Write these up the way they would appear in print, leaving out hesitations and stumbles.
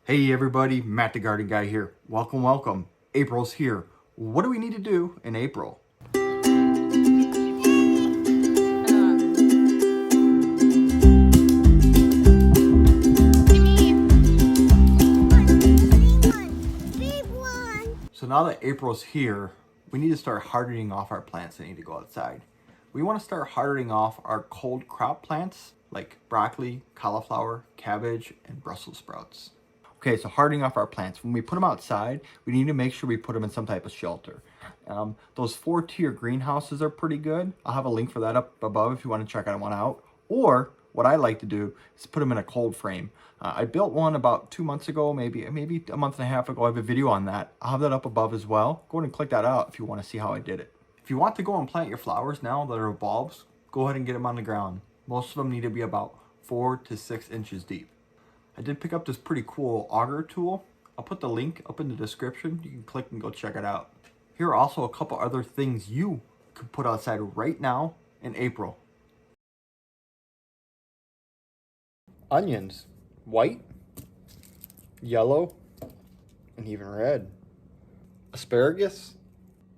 Hey everybody, Matt the Garden Guy here. Welcome. April's here. What do we need to do in April? So now that April's here, we need to start hardening off our plants that need to go outside. We want to start hardening off our cold crop plants like broccoli, cauliflower, cabbage, and Brussels sprouts. Okay, so hardening off our plants. When we put them outside, we need to make sure we put them in some type of shelter. Those 4-tier greenhouses are pretty good. I'll have a link for that up above if you want to check one out. Or what I like to do is put them in a cold frame. I built one about 2 months ago, maybe a month and a half ago. I have a video on that. I'll have that up above as well. Go ahead and click that out if you want to see how I did it. If you want to go and plant your flowers now that are bulbs, go ahead and get them on the ground. Most of them need to be about 4 to 6 inches deep. I did pick up this pretty cool auger tool. I'll put the link up in the description. You can click and go check it out. Here are also a couple other things you could put outside right now in April. Onions, white, yellow, and even red. Asparagus,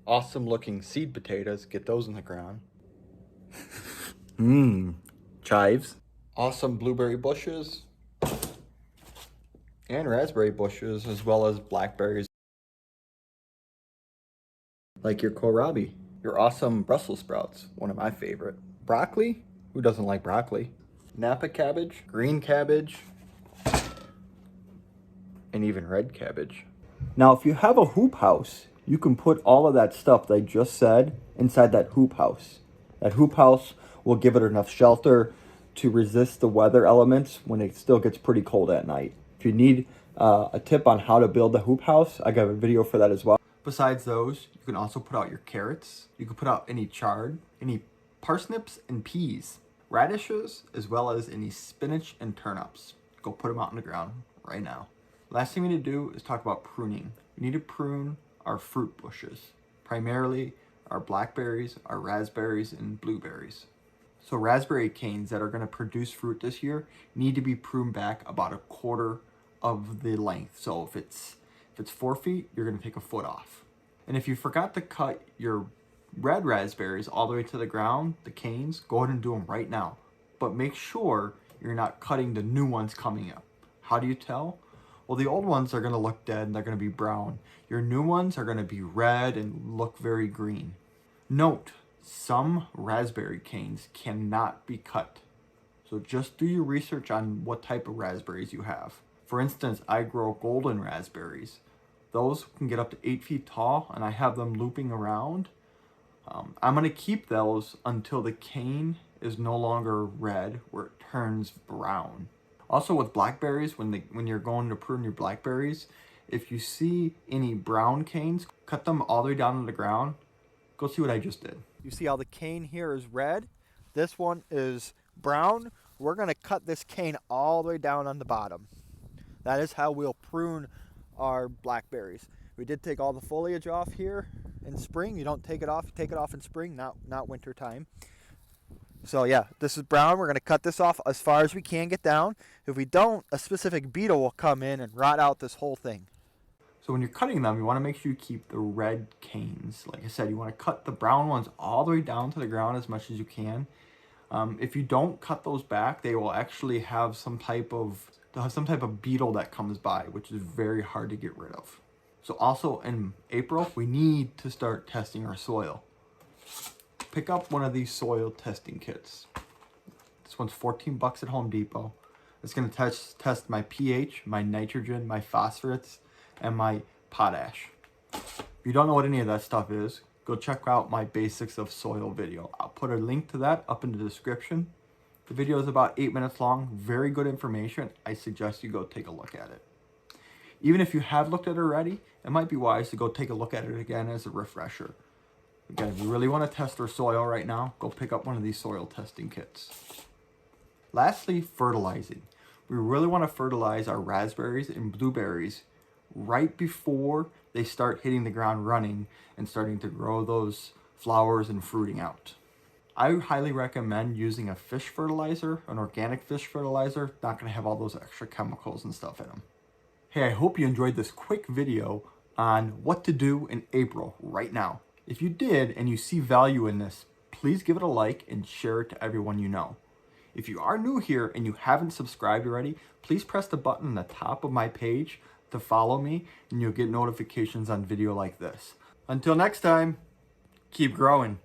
awesome looking seed potatoes. Get those in the ground. Chives, awesome blueberry bushes, and raspberry bushes, as well as blackberries, like your kohlrabi, your awesome Brussels sprouts, one of my favorite. Broccoli, who doesn't like broccoli? Napa cabbage, green cabbage, and even red cabbage. Now, if you have a hoop house, you can put all of that stuff that I just said inside that hoop house. That hoop house will give it enough shelter to resist the weather elements when it still gets pretty cold at night. If you need a tip on how to build a hoop house, I got a video for that as well. Besides those, you can also put out your carrots. You can put out any chard, any parsnips and peas, radishes, as well as any spinach and turnips. Go put them out in the ground right now. Last thing we need to do is talk about pruning. We need to prune our fruit bushes, primarily our blackberries, our raspberries, and blueberries. So raspberry canes that are going to produce fruit this year need to be pruned back about 1/4 of the length. So if it's 4 feet, you're going to take 1 foot off. And if you forgot to cut your red raspberries all the way to the ground, the canes, go ahead and do them right now. But make sure you're not cutting the new ones coming up. How do you tell? Well, the old ones are going to look dead and they're going to be brown. Your new ones are going to be red and look very green. Note, some raspberry canes cannot be cut. So just do your research on what type of raspberries you have. For instance, I grow golden raspberries. Those can get up to 8 feet tall, and I have them looping around. I'm going to keep those until the cane is no longer red, where it turns brown. Also with blackberries, when you're going to prune your blackberries, if you see any brown canes, cut them all the way down to the ground. Go see what I just did. You see how the cane here is red? This one is brown. We're going to cut this cane all the way down on the bottom. That is how we'll prune our blackberries. We did take all the foliage off here in spring. You don't take it off, you take it off in spring, not winter time. So yeah, this is brown. We're going to cut this off as far as we can get down. If we don't, a specific beetle will come in and rot out this whole thing. So when you're cutting them, you want to make sure you keep the red canes. Like I said, you want to cut the brown ones all the way down to the ground as much as you can. If you don't cut those back, they will actually have some type of beetle that comes by, which is very hard to get rid of. So also in April, we need to start testing our soil. Pick up one of these soil testing kits. This one's $14 at Home Depot. It's going to test my pH, my nitrogen, my phosphorus, and my potash. If you don't know what any of that stuff is, go check out my basics of soil video. I'll put a link to that up in the description. The video is about 8 minutes long. Very good information. I suggest you go take a look at it. Even if you have looked at it already, it might be wise to go take a look at it again as a refresher. Again, if you really want to test our soil right now, go pick up one of these soil testing kits. Lastly, fertilizing. We really want to fertilize our raspberries and blueberries right before they start hitting the ground running and starting to grow those flowers and fruiting out. I highly recommend using a fish fertilizer, an organic fish fertilizer. Not going to have all those extra chemicals and stuff in them. Hey, I hope you enjoyed this quick video on what to do in April right now. If you did and you see value in this, please give it a like and share it to everyone you know. If you are new here and you haven't subscribed already, please press the button on the top of my page to follow me and you'll get notifications on video like this. Until next time, keep growing.